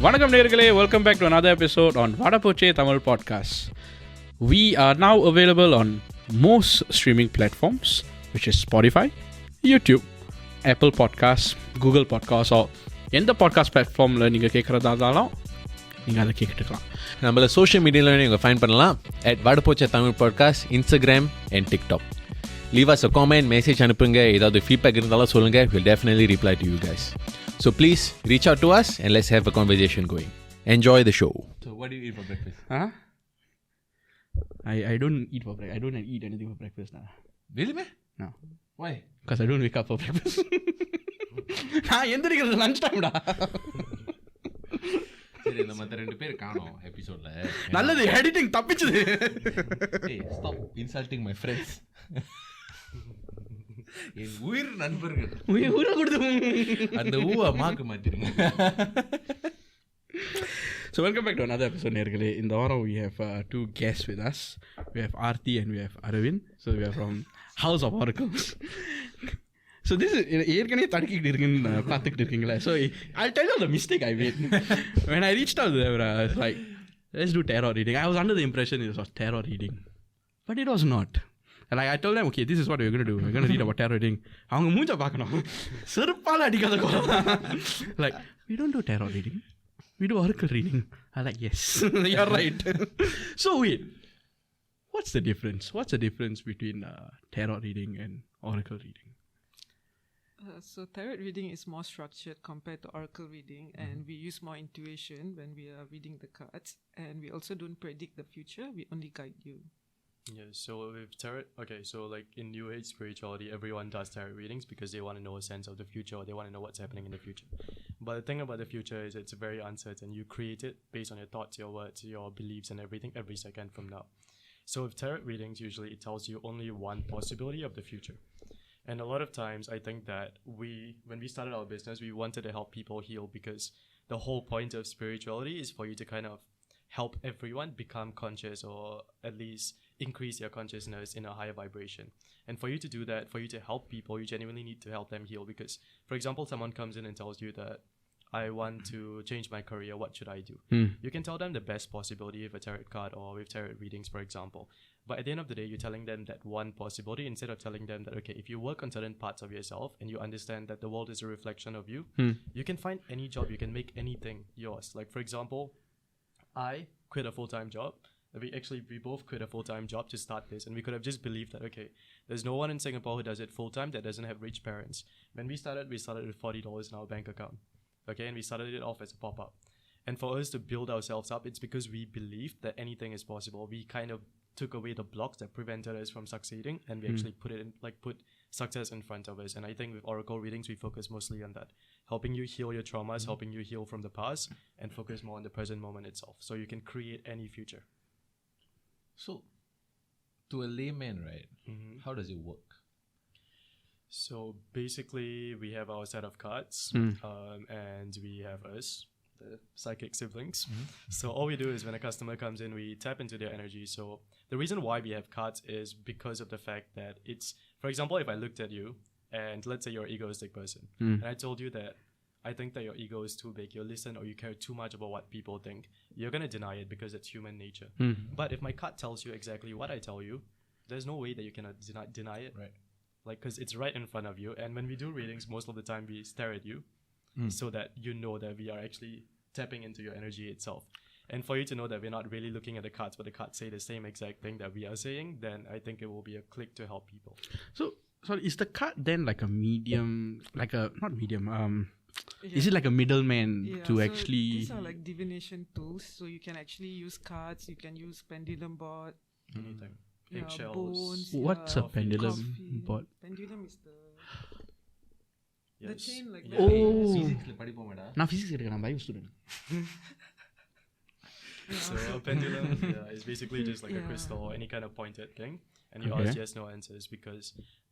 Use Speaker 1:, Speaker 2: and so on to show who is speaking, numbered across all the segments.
Speaker 1: வணக்கம் நேயர்களே, welcome back to another episode on Vada Poche Tamil podcast. We are now available on most streaming platforms, which is Spotify, YouTube, Apple Podcasts, Google Podcasts, or எந்த podcast பிளாட்ஃபார்மில் நீங்கள் கேட்குறதா இருந்தாலும் நீங்கள் அதை கேட்டுக்கலாம்.
Speaker 2: நம்மள சோஷியல் மீடியாவில் நீங்கள் ஃபைண்ட் பண்ணலாம் at Vada Poche Tamil podcast, Instagram and TikTok. Leave us a comment, message அனுப்புங்க. ஏதாவது ஃபீட்பேக் இருந்தாலும் சொல்லுங்கள். We'll definitely reply to you guys. So please reach out to us and let's have a conversation going. Enjoy the show.
Speaker 3: So what do you eat for breakfast?
Speaker 1: Huh? I don't eat for breakfast. I don't eat anything for breakfast now.
Speaker 3: Really, man?
Speaker 1: No.
Speaker 3: Why?
Speaker 1: Because I don't wake up for breakfast. நான் எந்திரிக்கிறது lunch டைம்டா.
Speaker 3: சரி, இந்த மற்ற 2 பேர் காணோம் எபிசோட்ல.
Speaker 1: நல்லது, editing தப்பிச்சுது.
Speaker 3: Hey, stop insulting my friends. என் உயிர் நண்பர்கள்.
Speaker 1: உயிரை கொடுத்து
Speaker 3: அந்த ஊவை மாக்கு மாத்திருங்க.
Speaker 1: So welcome back to another episode, நேயர்களே. இந்த வாரம் we have 2 guests with us. We have Aarthi and we have Arvind. So we are from House of Oracles. So this is ஏற்கனவே தடுக்கிட்டு இருக்குன்னு பார்த்துக்கிட்டு இருக்கீங்களா? So I'll tell you the mistake I made. When I reached out to them, I was like, let's do tarot reading. I was under the impression it was tarot reading. But it was not. And I told them, okay, this is what we're going to do. We're going to read about tarot reading. அவங்க மூஞ்ச பார்க்கணும். செருப்பால அடிக்காத கோலம். Like, we don't do tarot reading. We do oracle reading. I'm like, yes, you're right. So wait, what's the difference? What's the difference between tarot reading and oracle reading?
Speaker 4: So tarot reading is more structured compared to oracle reading, and we use more intuition when we are reading the cards, and we also don't predict the future, we only guide you.
Speaker 5: Yeah, so with tarot, okay, so like in New Age spirituality, everyone does tarot readings because they want to know a sense of the future, or they want to know what's happening in the future. But the thing about the future is it's very uncertain. You create it based on your thoughts, your words, your beliefs and everything every second from now. So with tarot readings, usually it tells you only one possibility of the future. And a lot of times I think that when we started our business, we wanted to help people heal because the whole point of spirituality is for you to kind of help everyone become conscious, or at least increase your consciousness in a higher vibration. And for you to do that, for you to help people, you genuinely need to help them heal. Because, for example, someone comes in and tells you that I want to change my career, what should I do? You can tell them the best possibility with a tarot card or with tarot readings, for example. But at the end of the day, you're telling them that one possibility instead of telling them that, okay, if you work on certain parts of yourself and you understand that the world is a reflection of you, you can find any job, you can make anything yours. Like, for example, I quit a full-time job. We both quit a full-time job to start this, and we could have just believed that, okay, there's no one in Singapore who does it full-time that doesn't have rich parents. When we started with $40 in our bank account, okay, and we started it off as a pop-up. And for us to build ourselves up, it's because we believed that anything is possible. We kind of took away the blocks that prevented us from succeeding, and we actually put success in front of us. And I think with oracle readings, we focus mostly on that, helping you heal your traumas, helping you heal from the past, and focus more on the present moment itself, so you can create any future.
Speaker 3: So, to a layman, right, how does it work?
Speaker 5: So basically, we have our set of cards, and we have us, the psychic siblings. So all we do is when a customer comes in, we tap into their energy. So the reason why we have cards is because of the fact that it's, for example, if I looked at you and let's say you're an egoistic person, and I told you that I think that your ego is too big, you listen or you care too much about what people think, you're going to deny it because it's human nature. But if my card tells you exactly what I tell you, there's no way that you cannot deny it.
Speaker 3: Right.
Speaker 5: Like, because it's right in front of you. And when we do readings, most of the time we stare at you so that you know that we are actually tapping into your energy itself. And for you to know that we're not really looking at the cards, but the cards say the same exact thing that we are saying, then I think it will be a click to help people.
Speaker 1: So is the card then like a medium, like a, not medium, is it like a middleman to
Speaker 4: so
Speaker 1: actually...
Speaker 4: These are like divination tools, so you can actually use cards, you can use pendulum board,
Speaker 5: Anything.
Speaker 4: yeah,
Speaker 5: Eggshells.
Speaker 4: bones.
Speaker 1: What's a pendulum board?
Speaker 4: Pendulum is the
Speaker 5: Yes.
Speaker 4: chain like
Speaker 5: Yeah.
Speaker 4: that.
Speaker 3: Physics-ல படிப்போமேடா.
Speaker 1: நான் physics எடுக்கிறேன், நான் bio student.
Speaker 5: So a pendulum is basically just like a crystal or any kind of pointed thing, and you ask yes no answers because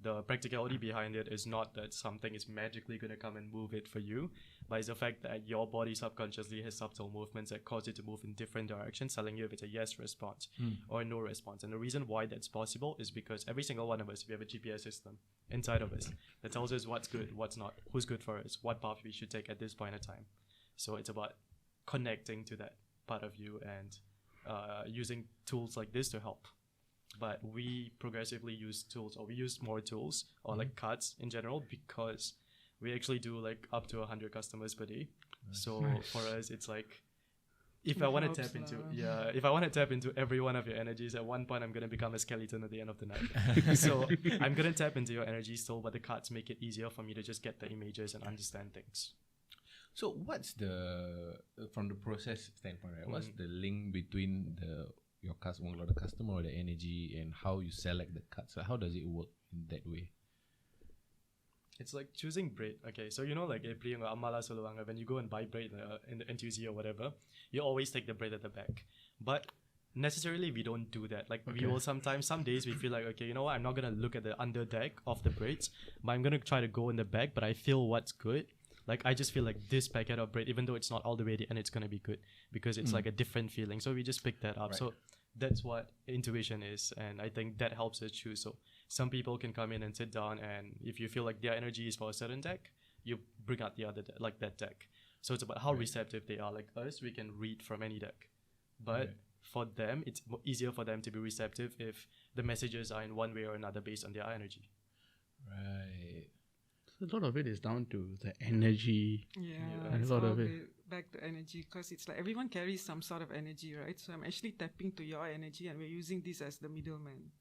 Speaker 5: the practicality behind it is not that something is magically going to come and move it for you, but it's the fact that your body subconsciously has subtle movements that cause it to move in different directions, telling you if it's a yes response or a no response. And the reason why that's possible is because every single one of us, we have a GPS system inside of us that tells us what's good, what's not, who's good for us, what path we should take at this point in time. So it's about connecting to that part of you and using tools like this to help. But we progressively use tools, or we use more tools, or like cards in general, because we actually do like up to 100 customers per day. So for us, it's like, if I want to tap into if I want to tap into every one of your energies, at one point I'm gonna become a skeleton at the end of the night. So I'm gonna tap into your energy still, but the cards make it easier for me to just get the images and understand things.
Speaker 2: So what's the from the process standpoint, right? What's the link between your customer, the customer or the energy, and how you select the cards? So how does it work in that way?
Speaker 5: It's like choosing bread. Okay, so you know, like when you go and buy bread in the NTUC or whatever, you always take the bread at the back. But necessarily we don't do that. Like we will sometimes, some days we feel like, okay, you know what, I'm not gonna look at the under deck of the braids, but I'm gonna try to go in the back. But I feel what's good. Like I just feel like this packet of bread, even though it's not all the way and it's gonna be good, because it's like a different feeling. So we just pick that up. Right. So that's what intuition is, and I think that helps us choose. So some people can come in and sit down, and if you feel like their energy is for a certain deck, you bring out the other like that deck. So it's about how receptive they are. Like us, we can read from any deck, but for them, it's easier for them to be receptive if the messages are in one way or another based on their energy.
Speaker 2: Right.
Speaker 1: So a lot of it is down to the energy.
Speaker 4: It's all back to energy, because it's like everyone carries some sort of energy, right? So I'm actually tapping to your energy, and we're using this as the middleman.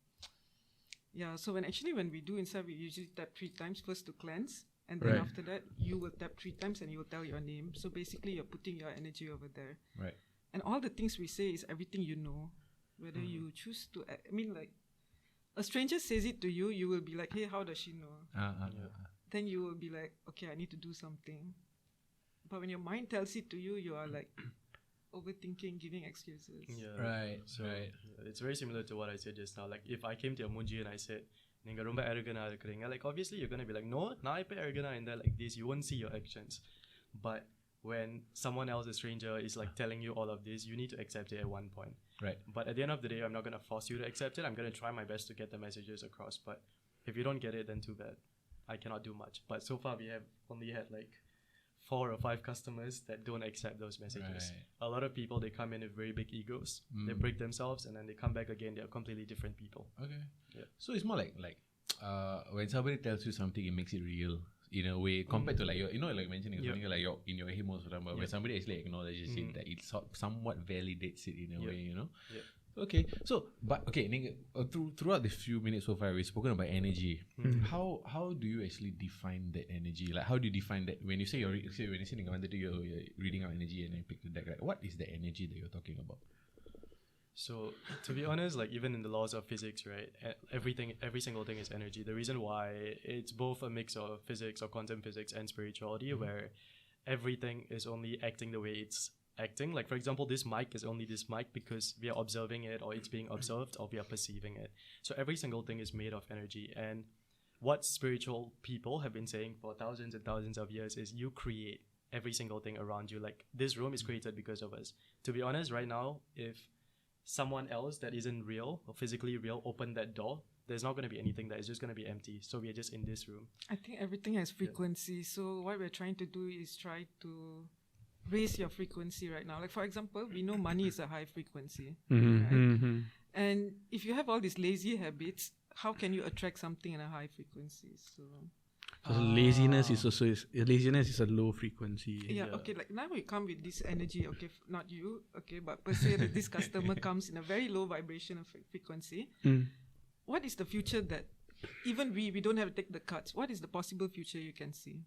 Speaker 4: Yeah, so when we do inside, we usually tap 3 times, first to cleanse, and then after that, you will tap 3 times and you will tell your name. So basically, you're putting your energy over there.
Speaker 2: Right.
Speaker 4: And all the things we say is everything you know. Whether you choose to, like, a stranger says it to you, you will be like, hey, how does she know? Then you will be like, okay, I need to do something. But when your mind tells it to you, you are like overthinking, giving excuses.
Speaker 5: It's very similar to what I said just now. Like if I came to a Munji and I said, "Ninga romba arrogant ah irukkreenga," like obviously you're gonna be like, "No, na ipo arrogant in there like this." You won't see your actions. But when someone else, a stranger, is like telling you all of this, you need to accept it at one point. Right. But at the end of the day, I'm not gonna force you to accept it. I'm gonna try my best to get the messages across. But if you don't get it, then too bad. I cannot do much. But so far we have only had like 4 or 5 customers that don't accept those messages. Right. A lot of people, they come in with very big egos. They break themselves, and then they come back again. They're completely different people. Okay. Yeah.
Speaker 2: So it's more like when somebody tells you something, it makes it real in a way compared to like your, like mentioning something like you're in your head most of the time. But when somebody actually acknowledges it, that it somewhat validates it in a way, Yeah. Okay, so throughout the few minutes so far, we've spoken about energy. How do you actually define that energy? Like, how do you define that when you say you're reading out energy and then pick the deck? Right? What is the energy that you're talking about?
Speaker 5: So to be honest, like even in the laws of physics, right, every single thing is energy. The reason why it's both a mix of physics or quantum physics and spirituality, where everything is only acting the way it's acting. Like for example, this mic is only this mic because we are observing it, or it's being observed, or we are perceiving it. So every single thing is made of energy. And what spiritual people have been saying for thousands and thousands of years is you create every single thing around you. Like this room is created because of us. To be honest, right now, if someone else that isn't real or physically real opened that door, there's not going to be anything. That is just going to be empty. So we are just in this room.
Speaker 4: I think everything has frequency. So what we're trying to do is try to raise your frequency right now. Like for example, we know money is a high frequency, right? And if you have all these lazy habits, how can you attract something in a high frequency? So
Speaker 1: laziness is a low frequency.
Speaker 4: Okay, like now we come with this energy, okay, not you, okay, but per se that this customer comes in a very low vibration of frequency. What is the future that even we don't have to take the cuts? What is the possible future you can see?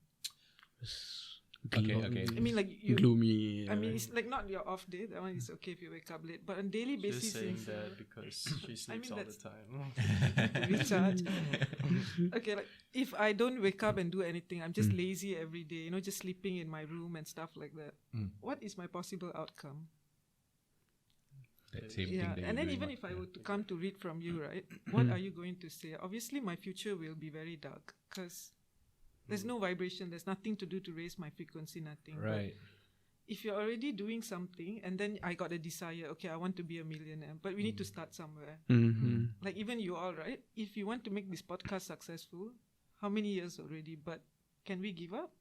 Speaker 2: Okay.
Speaker 4: I mean, like
Speaker 1: gloomy.
Speaker 4: I mean, it's like not your off day. That one is okay if you wake up late, but on daily basis.
Speaker 5: She's saying that because she sleeps all the time.
Speaker 4: Recharge. Okay, like if I don't wake up and do anything, I'm just lazy every day. Just sleeping in my room and stuff like that. What is my possible outcome?
Speaker 2: That same thing.
Speaker 4: And then even if I were to come to read from you, right? What are you going to say? Obviously, my future will be very dark because there's no vibration. There's nothing to do to raise my frequency, nothing.
Speaker 2: Right.
Speaker 4: But if you're already doing something and then I got a desire, okay, I want to be a millionaire, but we need to start somewhere. Like even you all, right? If you want to make this podcast successful, how many years already? But can we give up?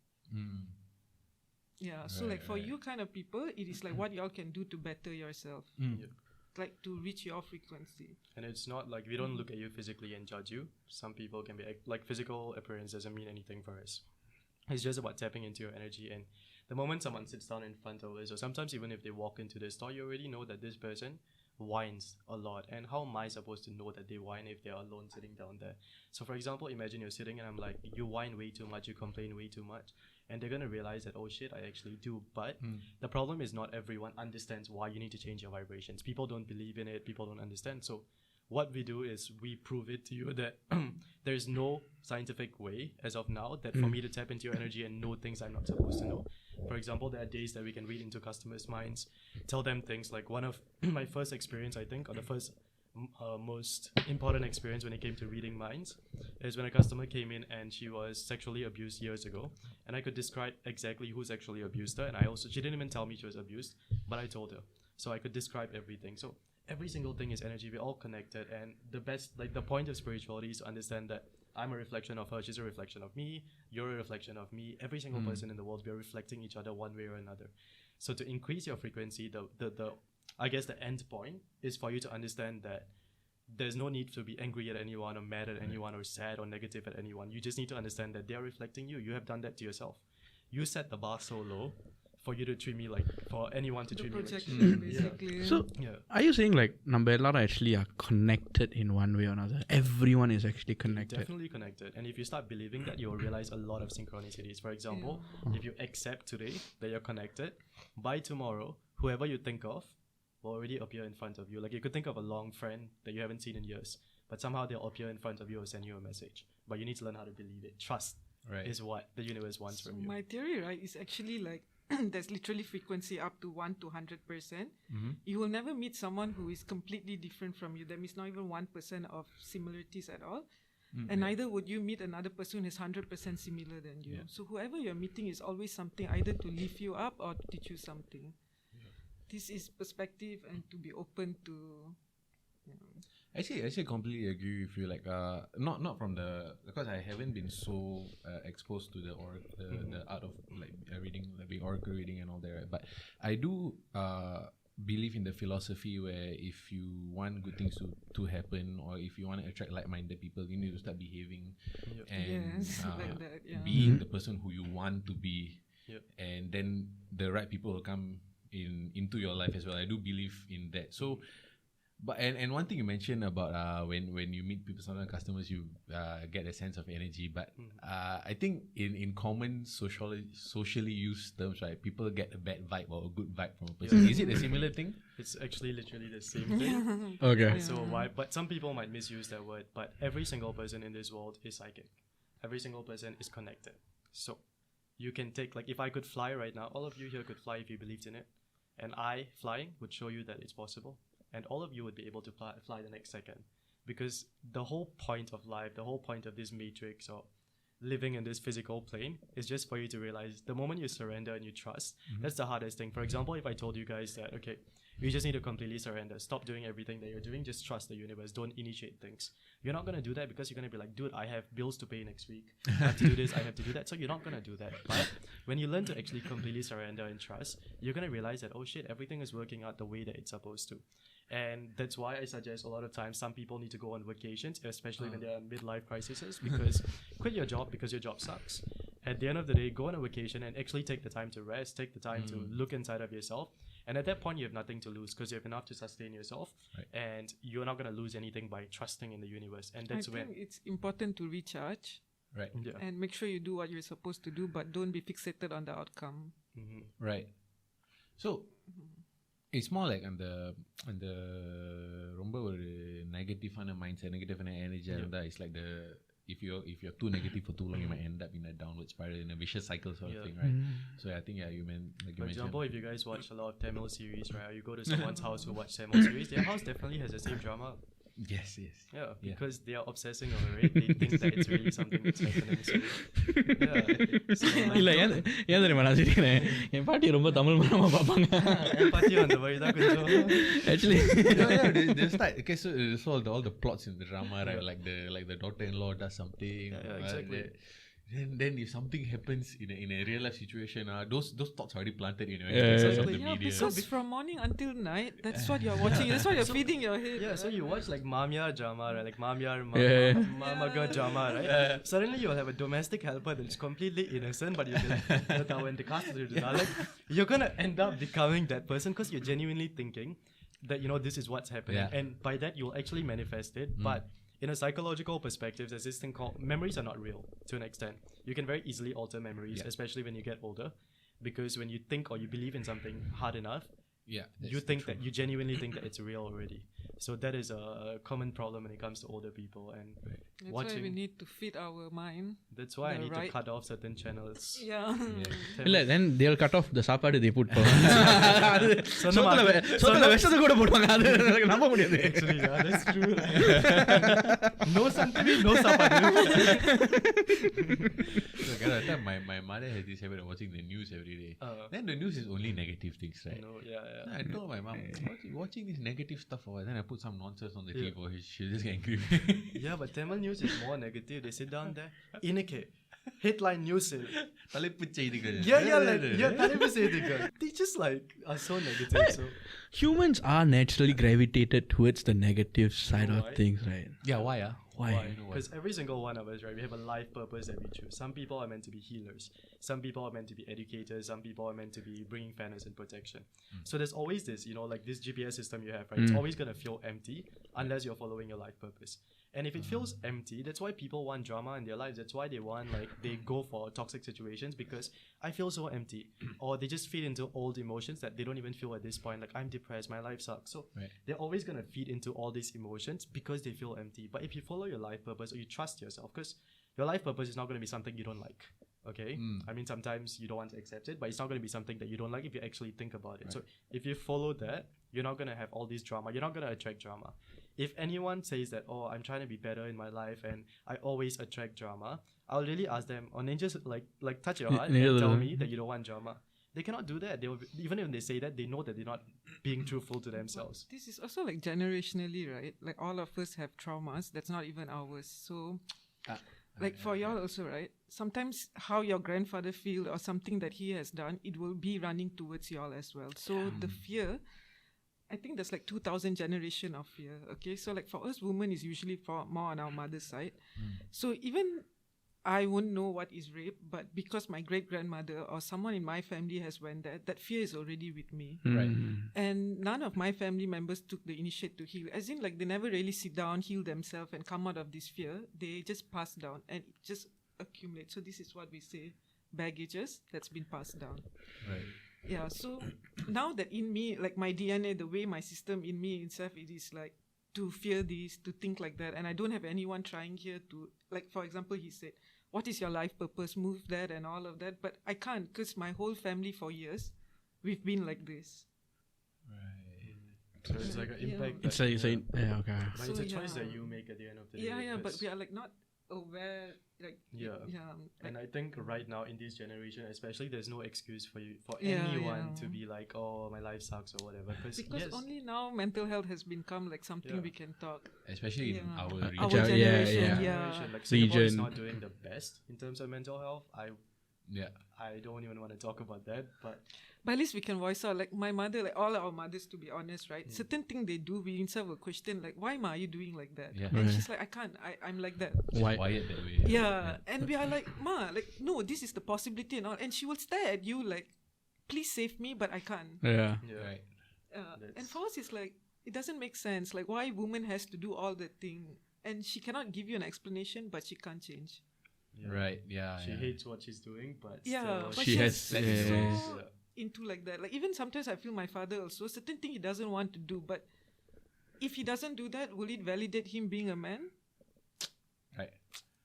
Speaker 4: Yeah. So like for you kind of people, it is like what y'all can do to better yourself.
Speaker 5: Yeah.
Speaker 4: Like to reach your frequency.
Speaker 5: And it's not like we don't look at you physically and judge you. Some people can be like physical appearance doesn't mean anything for us. It's just about tapping into your energy. And the moment someone sits down in front of us, or sometimes even if they walk into the store, you already know that this person whines a lot. And how am I supposed to know that they whine if they're alone sitting down there? So for example, imagine you're sitting and I'm like, you whine way too much, you complain way too much. And they're going to realize that, oh shit, I actually do. But the problem is not everyone understands why you need to change your vibrations. People don't believe in it. People don't understand. So what we do is we prove it to you that there's no scientific way as of now that for me to tap into your energy and know things I'm not supposed to know. For example, there are days that we can read into customers' minds, tell them things like one of my first experience, I think, or the first most important experience when it came to reading minds is when a customer came in and she was sexually abused years ago, and I could describe exactly who sexually abused her, and she didn't even tell me she was abused, but I told her, so I could describe everything. So every single thing is energy. We're all connected, and the point of spirituality is to understand that I'm a reflection of her, she's a reflection of me, you're a reflection of me. Every single person in the world, we're reflecting each other one way or another. So to increase your frequency, the I guess the end point is for you to understand that there's no need to be angry at anyone or mad at anyone or sad or negative at anyone. You just need to understand that they are reflecting you. You have done that to yourself. You set the bar so low for you to treat me like, for anyone to treat me like.
Speaker 4: Basically.
Speaker 1: So, are you saying like நம்ம எல்லாரும் actually are connected in one way or another? Everyone is actually connected.
Speaker 5: Definitely connected. And if you start believing that, you'll realize a lot of synchronicities. For example, if you accept today that you're connected, by tomorrow, whoever you think of will already appear in front of you. Like you could think of a long friend that you haven't seen in years, but somehow they'll appear in front of you or send you a message. But you need to learn how to believe it. Trust is what the universe wants from you.
Speaker 4: My theory, right, is actually like there's literally frequency up to 1 to 100%. You will never meet someone who is completely different from you. That means not even 1% of similarities at all. And neither would you meet another person who is 100% similar than you. So whoever you're meeting is always something either to lift you up or to teach you something. This is perspective and to be open to, you know.
Speaker 2: Actually, completely agree with you. Like, not from because I haven't been so exposed to the art of like reading, like being oracle reading and all that. Right? But I do believe in the philosophy where if you want good things to happen, or if you want to attract like-minded people, you need to start behaving and
Speaker 4: like that,
Speaker 2: being the person who you want to be, and then the right people will come into your life as well. I do believe in that. So, but and one thing you mentioned about when you meet people, sometimes customers, you get a sense of energy. But I think in common socially used terms, right, people get a bad vibe or a good vibe from a person. Is it a similar thing?
Speaker 5: It's actually literally the same thing.
Speaker 1: Okay.
Speaker 5: So why? But some people might misuse that word. But every single person in this world is psychic. Every single person is connected. So you can take, like, if I could fly right now, all of you here could fly if you believed in it. And I, flying, would show you that it's possible. And all of you would be able to fly the next second. Because the whole point of life, the whole point of this matrix or living in this physical plane is just for you to realize the moment you surrender and you trust, that's the hardest thing. For example, if I told you guys that, okay, you just need to completely surrender. Stop doing everything that you're doing. Just trust the universe. Don't initiate things. You're not going to do that because you're going to be like, dude, I have bills to pay next week. I have to do this. I have to do that. So you're not going to do that. But when you learn to actually completely surrender and trust, you're going to realize that, oh shit, everything is working out the way that it's supposed to. And that's why I suggest a lot of times some people need to go on vacations, especially when they're in midlife crises, because quit your job because your job sucks. At the end of the day, go on a vacation and actually take the time to rest, take the time to look inside of yourself. And at that point, you have nothing to lose because you have enough to sustain yourself. Right. And you're not going to lose anything by trusting in the universe. And that's when... I
Speaker 4: think it's important to recharge.
Speaker 2: Right.
Speaker 5: Yeah.
Speaker 4: And make sure you do what you're supposed to do, but don't be fixated on the outcome.
Speaker 2: Right. So... It's more like அந்த ரொம்ப ஒரு நெகட்டிவான mind set நெகட்டிவான energy இருந்தா it's like the if you're too negative for too long, you might end up in a downward spiral, in a vicious cycle sort of thing, right? So I think you meant, like
Speaker 5: for example, if you guys watch a lot of Tamil series, right, or you go to someone's house who watch Tamil series, their house definitely has the same drama.
Speaker 2: Yes.
Speaker 5: Yeah, because they are obsessing over it. They think that it's really something that's happening. So,
Speaker 1: இல்ல ஏன் தெரியுமா நான் சிரிக்கிறேன், என் பாட்டி ரொம்ப தமிழ் படமா பார்ப்பாங்க.
Speaker 5: என் பாட்டி அந்த மாதிரி தான் கொஞ்சம்
Speaker 2: actually they start, okay, so all the plots in the drama, right, like the daughter-in-law does something,
Speaker 5: exactly.
Speaker 2: then if something happens in a real life situation, those thoughts are already planted in your sense of the
Speaker 4: Yeah,
Speaker 2: media.
Speaker 4: because from morning until night, that's what you're watching. That's what you're feeding your head.
Speaker 5: Yeah, so you watch like Mamyar drama, right? Like Mamyar, Mamaga drama, right?
Speaker 2: Yeah.
Speaker 5: Suddenly you'll have a domestic helper that's completely innocent, but you'll be like, you're gonna end up becoming that person because you're genuinely thinking that, you know, this is what's happening.
Speaker 2: Yeah.
Speaker 5: And by that, you'll actually manifest it. But in a psychological perspective, there's this thing called memories are not real to an extent. You can very easily alter memories, especially when you get older, because when you think or you believe in something hard enough, you think that you genuinely think that it's real already. So that is a common problem when it comes to older people. And
Speaker 4: That's
Speaker 5: watching,
Speaker 4: why we need to feed our mind.
Speaker 5: that's why I
Speaker 4: the
Speaker 5: need to
Speaker 4: right-
Speaker 5: cut off certain channels.
Speaker 4: Yeah.
Speaker 1: இல்ல then they'll cut off the சாப்பாடு they put சோத்துல விஷத்தை கூட போடுவாங்க அது எனக்கு நம்ப முடியாது.
Speaker 5: Actually, yeah, that's true. No something, no sapadu.
Speaker 2: Look, at that time, my mother has this habit of watching the news every day. Then the news is only negative things, right?
Speaker 5: No, yeah.
Speaker 2: I told my mom, watching this negative stuff for then I put some nonsense on the TV for her. She'll just get angry.
Speaker 5: Yeah, but Tamil news is more negative. They sit down there. Inike. Headline news.
Speaker 2: தலைப்புச் செய்திகள்.
Speaker 5: தலைப்பு செய்திகள். They just like are so negative. So
Speaker 1: Humans are naturally gravitated towards the negative side of things, right?
Speaker 2: Yeah, why?
Speaker 1: Why?
Speaker 5: because every single one of us, right, we have a life purpose that we choose. Some people are meant to be healers. Some people are meant to be educators. Some people are meant to be bringing fairness and protection. So there's always this, you know, like this GPS system you have, right? It's always going to feel empty unless you're following your life purpose. And if it feels empty, that's why people want drama in their lives. That's why they want, like, they go for toxic situations because I feel so empty. Or they just feed into old emotions that they don't even feel at this point. Like, I'm depressed, my life sucks. So they're always going to feed into all these emotions because they feel empty. But if you follow your life purpose or you trust yourself, because your life purpose is not going to be something you don't like. Okay? I mean, sometimes you don't want to accept it, but it's not going to be something that you don't like if you actually think about it. So if you follow that, you're not going to have all this drama. You're not going to attract drama. If anyone says that, oh, I'm trying to be better in my life and I always attract drama, I'll really ask them, or then just like touch your heart and tell me that you don't want drama. They cannot do that. They will, even if they say that, they know that they're not being truthful to themselves.
Speaker 4: This is also like generationally, right? Like all of us have traumas that's not even ours. So like for y'all also, right? Sometimes how your grandfather feel or something that he has done, it will be running towards y'all as well. So the fear, I think there's like 2,000 generation of fear. Okay, so like for us, women is usually more on our mother's side. So even I won't know what is rape, but because my great grandmother or someone in my family has went there, that fear is already with me.
Speaker 2: Right.
Speaker 4: And none of my family members took the initiative to heal. As in, like, they never really sit down, heal themselves, and come out of this fear. They just pass down, and it just accumulates. So this is what we say, baggages that's been passed down.
Speaker 2: Right.
Speaker 4: Yeah, so now that in me, like my DNA, the way my system in me itself, it is like to fear this, to think like that. And I don't have anyone trying here to, like, for example, he said, what is your life purpose? Move that and all of that. But I can't because my whole family for years, we've been like this.
Speaker 2: Right.
Speaker 5: So it's like an impact.
Speaker 1: It's a yeah, okay.
Speaker 5: But
Speaker 4: So,
Speaker 5: it's a choice
Speaker 4: yeah.
Speaker 5: that you make at the end of the day.
Speaker 4: Yeah, but
Speaker 5: because-
Speaker 4: we are like not aware, like,
Speaker 5: Yeah.
Speaker 4: like,
Speaker 5: And I think right now in this generation, especially, there's no excuse for
Speaker 4: Yeah,
Speaker 5: anyone
Speaker 4: yeah.
Speaker 5: to be like, oh, my life sucks or whatever.
Speaker 4: because
Speaker 5: yes,
Speaker 4: only now mental health has become like something we can talk.
Speaker 2: Especially in
Speaker 4: Yeah.
Speaker 2: our
Speaker 4: Our
Speaker 2: region.
Speaker 4: generation,
Speaker 1: yeah.
Speaker 5: generation, like Singapore is
Speaker 1: Region.
Speaker 5: not doing the best in terms of mental health.
Speaker 2: Yeah.
Speaker 5: I don't even want to talk about that, but
Speaker 4: But at least we can voice out, like my mother, like all our mothers, to be honest, right? Certain thing they do, we himself will question, like, why ma are you doing like that?
Speaker 2: Yeah.
Speaker 4: And
Speaker 1: Right.
Speaker 4: she's like, I can't, I'm like that.
Speaker 1: Why?
Speaker 2: Wired that way.
Speaker 4: Yeah. And we are like, ma, like, no, this is the possibility and all. And she will stare at you like, please save me, but I can't.
Speaker 1: Yeah.
Speaker 2: Right.
Speaker 4: And
Speaker 5: That's-
Speaker 4: for us, it's like, it doesn't make sense. Like, why woman has to do all that thing? And she cannot give you an explanation, but she can't change.
Speaker 2: Right. Yeah.
Speaker 5: she
Speaker 2: yeah.
Speaker 5: hates what she's doing, but
Speaker 4: Yeah,
Speaker 5: still,
Speaker 4: but
Speaker 1: She
Speaker 4: she
Speaker 1: has,
Speaker 4: has so
Speaker 5: yeah.
Speaker 4: into like that. Like even sometimes I feel my father also, certain thing he doesn't want to do, but if he doesn't do that, will it validate him being a man?
Speaker 2: Right.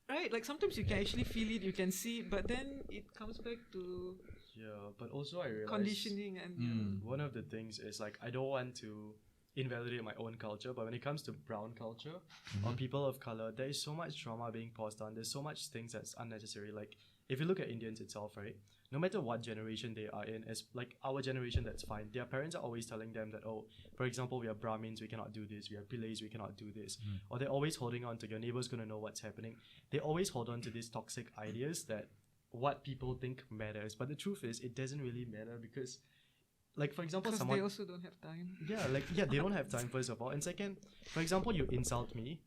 Speaker 4: Right? Like sometimes you can actually feel it, you can see it, but then it comes back to
Speaker 5: Yeah, but also I realized
Speaker 4: conditioning and
Speaker 5: one of the things is like I don't want to invalidate my own culture, but when it comes to brown culture or people of color, there is so much trauma being passed on. There's so much things that's unnecessary. Like if you look at Indians itself, right, no matter what generation they are in, as like our generation, that's fine. Their parents are always telling them that, oh, for example, we are Brahmins, we cannot do this. We are Pillays, we cannot do this. Or they're always holding on to your neighbor's going to know what's happening. They always hold on to these toxic ideas that what people think matters. But the truth is, it doesn't really matter because, like, for example,
Speaker 4: Because they also don't have time.
Speaker 5: they don't have time, first of all. And second, for example, you insult me.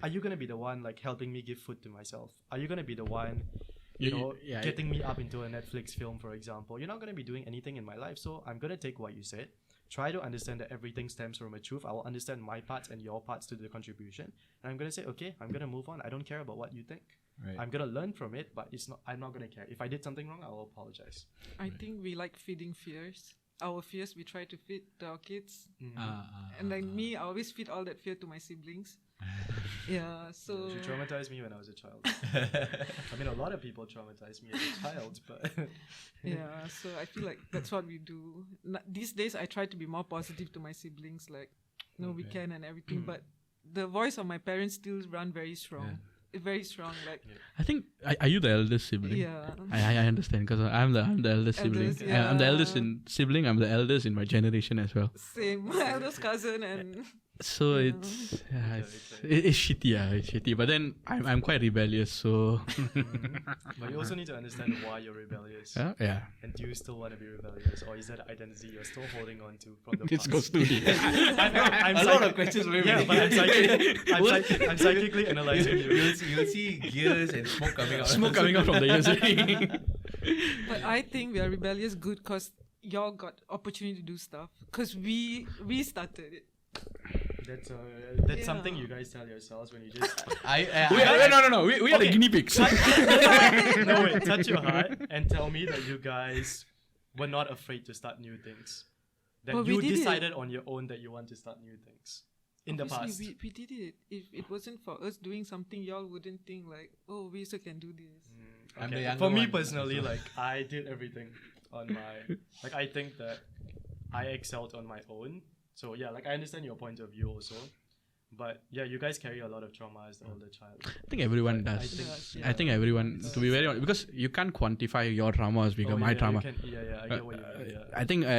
Speaker 5: Are you going to be the one, like, helping me give food to myself? Are you going to be the one, getting me up into a Netflix film, for example? You're not going to be doing anything in my life. So I'm going to take what you said, try to understand that everything stems from a truth. I will understand my parts and your parts to the contribution. And I'm going to say, okay, I'm going to move on. I don't care about what you think.
Speaker 2: Right.
Speaker 5: I'm going to learn from it, but I'm not going to care. If I did something wrong, I will apologize.
Speaker 4: I think we like feeding fears. Our fears we try to feed to our kids. And like me, I always feed all that fear to my siblings. So
Speaker 5: She traumatized me when I was a child. I mean, a lot of people traumatized me as a child, but
Speaker 4: so I feel like that's what we do. These days, I try to be more positive to my siblings, like, no, we can and everything. But the voice of my parents still run very strong. Very strong, like.
Speaker 1: I think, are you the eldest sibling?
Speaker 4: Yeah.
Speaker 1: I understand because I'm the eldest sibling.
Speaker 4: Eldest,
Speaker 1: I'm the eldest sibling. I'm the eldest in my generation as well.
Speaker 4: Same, my eldest cousin and.
Speaker 1: So it's shitty, it's shitty. But then I'm quite rebellious, so.
Speaker 5: But you also need to understand why you're rebellious.
Speaker 1: Yeah.
Speaker 5: And do you still want to be rebellious, or is that an identity you're still holding on to from the
Speaker 1: It
Speaker 5: past?
Speaker 1: goes to me.
Speaker 2: A lot of questions.
Speaker 5: But I'm psychically analyzing you.
Speaker 2: You'll see gears and smoke coming out.
Speaker 1: Smoke coming out from the ears.
Speaker 4: But I think we are rebellious good because y'all got opportunity to do stuff. Because we started it.
Speaker 5: That's something you guys tell yourselves when you just
Speaker 1: No. We are the guinea pigs.
Speaker 5: no wait, touch your heart and tell me that you guys were not afraid to start new things. That
Speaker 4: But
Speaker 5: you
Speaker 4: we did
Speaker 5: decided on your own that you want to start new things in the past.
Speaker 4: Obviously, we did it. If it wasn't for us doing something, y'all wouldn't think like, oh, we also can do this.
Speaker 2: I'm the
Speaker 5: Okay.
Speaker 2: younger
Speaker 5: For me
Speaker 2: one.
Speaker 5: personally, like, I did everything on my. Like, I think that I excelled on my own. So yeah, like, I understand your point of view also, but yeah, you guys carry a lot of trauma as the older child.
Speaker 1: I think everyone does.
Speaker 5: I
Speaker 1: I think everyone, to be very honest, because you can't quantify your trauma as big as my trauma.
Speaker 5: I get what you mean. Yeah.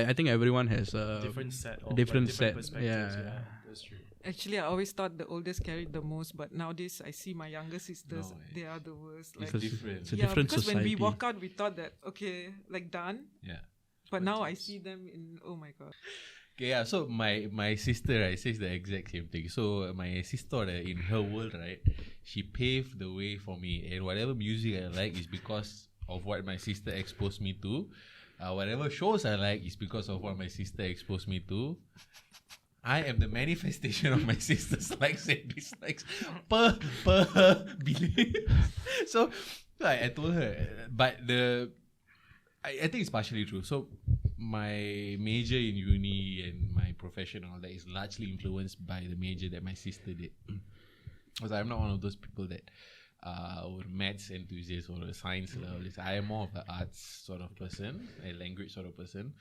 Speaker 1: I think everyone has a
Speaker 5: Different set of
Speaker 1: different
Speaker 5: like,
Speaker 1: set.
Speaker 5: perspectives.
Speaker 1: Yeah.
Speaker 5: That's true.
Speaker 4: Actually, I always thought the oldest carried the most, but nowadays I see my younger sisters, they are the worst. Like,
Speaker 2: It's different.
Speaker 1: It's a different
Speaker 4: because
Speaker 1: society.
Speaker 4: when we walk out, we thought that, okay, like done.
Speaker 2: Yeah.
Speaker 4: But now I see them in, oh my God.
Speaker 2: Okay, yeah. So my sister, right, says the exact same thing. So my sister, in her world, right, she paved the way for me, and whatever music I like is because of what my sister exposed me to. Whatever shows I like is because of what my sister exposed me to. I am the manifestation of my sister's likes and dislikes per billion. So I told her, but I think it's partially true. So my major in uni and my profession and all that is largely influenced by the major that my sister did. Because I'm not one of those people that or maths enthusiast or a science level. I am more of an arts sort of person, a language sort of person,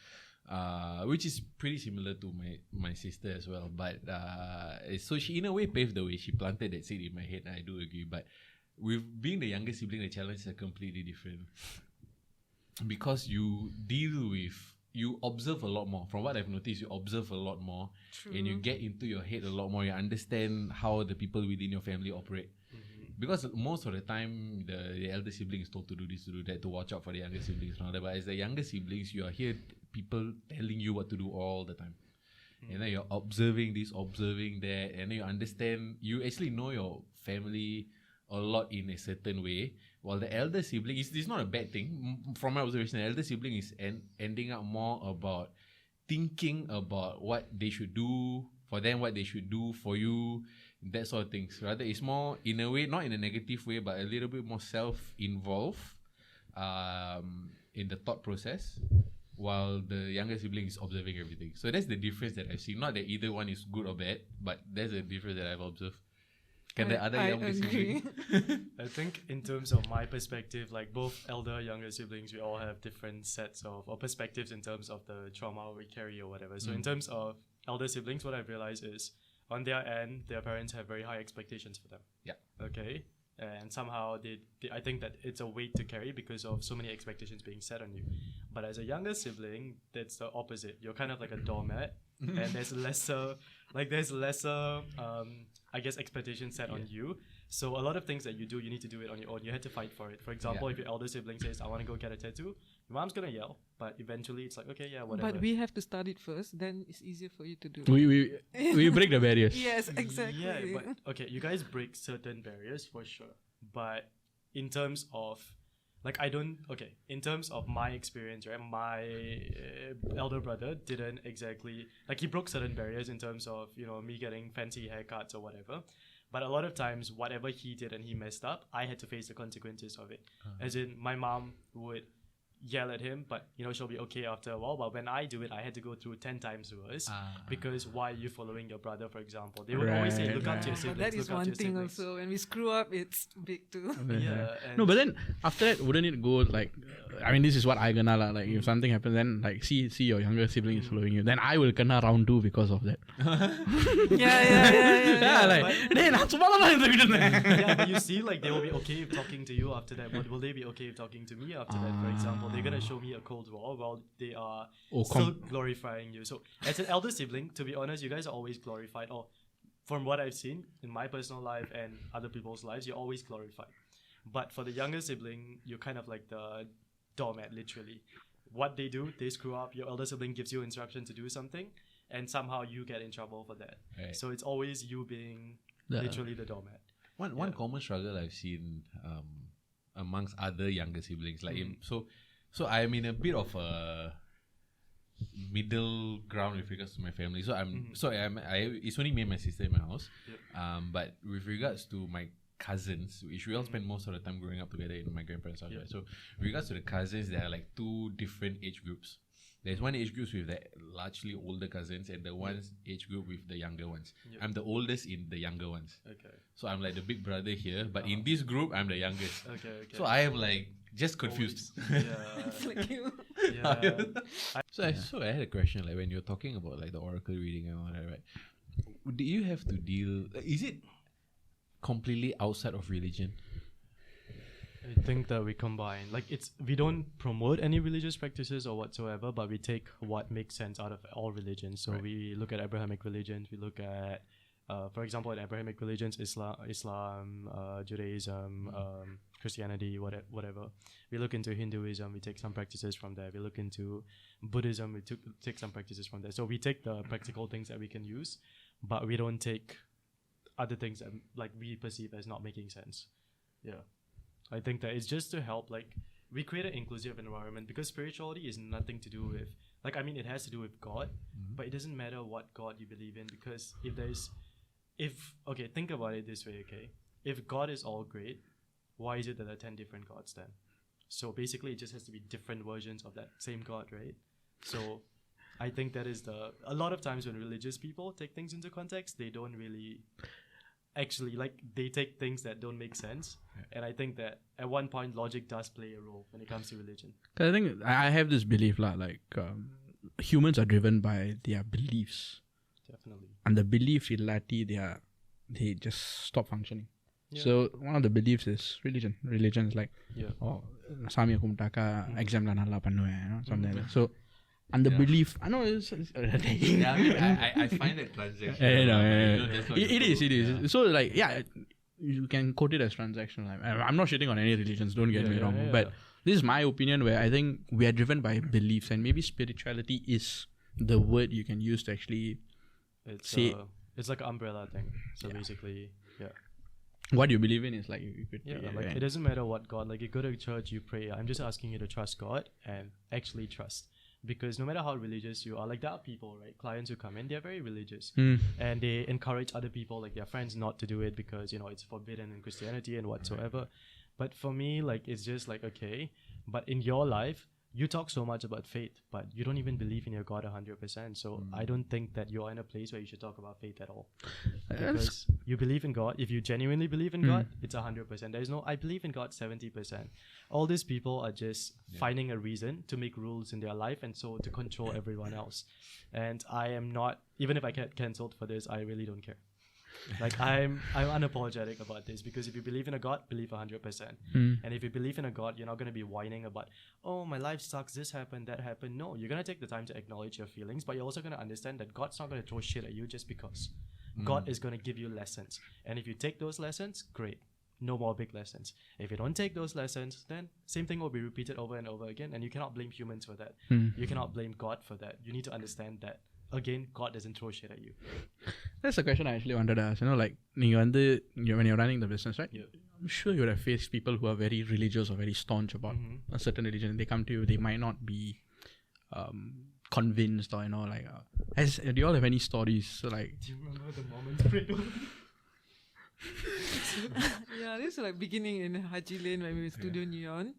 Speaker 2: which is pretty similar to my sister as well. But so she in a way paved the way. She planted that seed in my head. I do agree. But with being the younger sibling, the challenges are completely different. Because you observe a lot more. From what I've noticed, you observe a lot more.
Speaker 4: True.
Speaker 2: And you get into your head a lot more. You understand how the people within your family operate. Because most of the time, the elder sibling is told to do this, to do that, to watch out for the younger siblings and all that. But as the younger siblings, you are here people telling you what to do all the time. And then you're observing this, observing that, and then you understand, you actually know your family a lot in a certain way. While the elder sibling, it's not a bad thing. From my observation, the elder sibling is ending up more about thinking about what they should do for them, what they should do for you, that sort of things. Rather, it's more, in a way, not in a negative way, but a little bit more self-involved in the thought process, while the younger sibling is observing everything. So that's the difference that I've seen. Not that either one is good or bad, but that's the difference that I've observed. Can the other younger
Speaker 4: agree.
Speaker 2: sibling?
Speaker 5: I think in terms of my perspective, like both elder, younger siblings, we all have different sets of or perspectives in terms of the trauma we carry or whatever. So in terms of elder siblings, what I've realized is on their end, their parents have very high expectations for them.
Speaker 2: Yeah.
Speaker 5: Okay. and somehow I think that it's a weight to carry because of so many expectations being set on you. But as a younger sibling, that's the opposite. You're kind of like a doormat, and there's lesser I guess expectations set on you. So a lot of things that you do, you need to do it on your own. You had to fight for it. For example, if your elder sibling says, "I want to go get a tattoo," your mom's gonna yell, but eventually it's like, okay, yeah, whatever.
Speaker 4: But we have to start it first. Then it's easier for you to do.
Speaker 1: We break the barriers.
Speaker 4: Yes, exactly.
Speaker 5: Yeah, but okay, you guys break certain barriers for sure. But in terms of, like, in terms of my experience, right, my elder brother didn't exactly, like, he broke certain barriers in terms of, me getting fancy haircuts or whatever. But a lot of times, whatever he did and he messed up, I had to face the consequences of it. As in, my mom would yell at him, but she'll be okay after a while. But when I do it, I had to go through 10 times worse because why are you following your brother, for example? They would always say, look up to your siblings.
Speaker 4: But that is one thing also. When we screw up, it's big too.
Speaker 5: Yeah.
Speaker 1: No, but then after that, wouldn't it go like? This is what I gonna like. If something happens, then like see your younger sibling is following you, then I will gonna round 2 because of that.
Speaker 4: Yeah.
Speaker 1: Like, hey, நான் சும்மா தான் இருந்துட்டு இருந்தேன்.
Speaker 5: Yeah, but you see, like, they will be okay with talking to you after that. But will they be okay with talking to me after that? For example, they're gonna show me a Cold War while they are still glorifying you. So, as an elder sibling, to be honest, you guys are always glorified. Or from what I've seen in my personal life and other people's lives, you're always glorified. But for the younger sibling, you're kind of like the doormat, literally. What they do, they screw up. Your elder sibling gives you instruction to do something, and somehow you get in trouble for that.
Speaker 2: Right.
Speaker 5: So it's always you being literally the doormat.
Speaker 2: One common struggle I've seen amongst other younger siblings, like so I'm in a bit of a middle ground with regards to my family. So it's only me and my sister in my house. But with regards to my cousins, which we all spend most of the time growing up together in my grandparents' house. Right? So with regards to the cousins, there are like 2 different age groups. There's one age group with the largely older cousins and the one age group with the younger ones. I'm the oldest in the younger ones.
Speaker 5: Okay.
Speaker 2: So I'm like the big brother here, but in this group, I'm the youngest.
Speaker 5: Okay.
Speaker 2: So I am like just confused.
Speaker 5: Yeah.
Speaker 4: It's like you.
Speaker 5: Yeah.
Speaker 2: So I had a question, like when you're talking about like the oracle reading and all that, right? Do you have to deal? Is it completely outside of religion?
Speaker 5: I think that we combine, like, we don't promote any religious practices or whatsoever, but we take what makes sense out of all religions. So we look at Abrahamic religions, we look at, for example, in Abrahamic religions, Islam, Judaism, Christianity, whatever. We look into Hinduism, we take some practices from there. We look into Buddhism, we take some practices from there. So we take the practical things that we can use, but we don't take other things that, like, we perceive as not making sense. Yeah. I think that it's just to help, like, we create an inclusive environment because spirituality is nothing to do with, like, it has to do with God, but it doesn't matter what God you believe in, because think about it this way, okay? If God is all great, why is it that there are 10 different gods then? So basically it just has to be different versions of that same God, right? So I think that is a lot of times when religious people take things into context, they don't really actually, like, they take things that don't make sense. And I think that at one point logic does play a role when it comes to religion.
Speaker 1: I think I have this belief humans are driven by their beliefs.
Speaker 5: Definitely.
Speaker 1: And the belief illati, they just stop functioning.
Speaker 5: Yeah.
Speaker 1: So one of the beliefs is religion. Religion is like, சாமியை கும்பிட்டாக்கா எக்ஸாம்ல நல்லா பண்ணுவேன், something like that. So and the belief, I know it's
Speaker 2: I find that transaction.
Speaker 1: It is. So like, you can quote it as transactional. I'm not shitting on any religions, don't get me wrong. But this is my opinion, where I think we are driven by beliefs, and maybe spirituality is the word you can use to actually say.
Speaker 5: It's like an umbrella thing. So basically,
Speaker 1: what you believe in is like, you could,
Speaker 5: it doesn't matter what God, like, you go to church, you pray. I'm just asking you to trust God and actually trust. Because no matter how religious you are, like, there are people, right, clients who come in, they're very religious, and they encourage other people, like their friends, not to do it because it's forbidden in Christianity and whatsoever. But for me, like, it's just like, okay, but in your life you talk so much about faith, but you don't even believe in your God 100%. So I don't think that you're in a place where you should talk about faith at all. Because you believe in God. If you genuinely believe in God, it's 100%. There's no, I believe in God 70%. All these people are just finding a reason to make rules in their life, and so to control everyone else. And I am not, even if I get cancelled for this, I really don't care. Like I'm unapologetic about this, because if you believe in a God, believe 100%. And if you believe in a God, you're not going to be whining about, oh, my life sucks, this happened, that happened. No, you're going to take the time to acknowledge your feelings, but you're also going to understand that God's not going to throw shit at you just because. God is going to give you lessons. And if you take those lessons, great. No more big lessons. If you don't take those lessons, then same thing will be repeated over and over again, and you cannot blame humans for that. You cannot blame God for that. You need to understand that, again, God doesn't throw shit at you.
Speaker 1: That's a question I actually wanted to ask. Like, when you're running the business, right? I'm sure you would have faced people who are very religious or very staunch about a certain religion, and they come to you, they might not be convinced, or do you all have any stories? So, like,
Speaker 5: Do you remember the moments prayed over?
Speaker 4: Yeah, this is like beginning in Haji Lane when we were Studio Neon.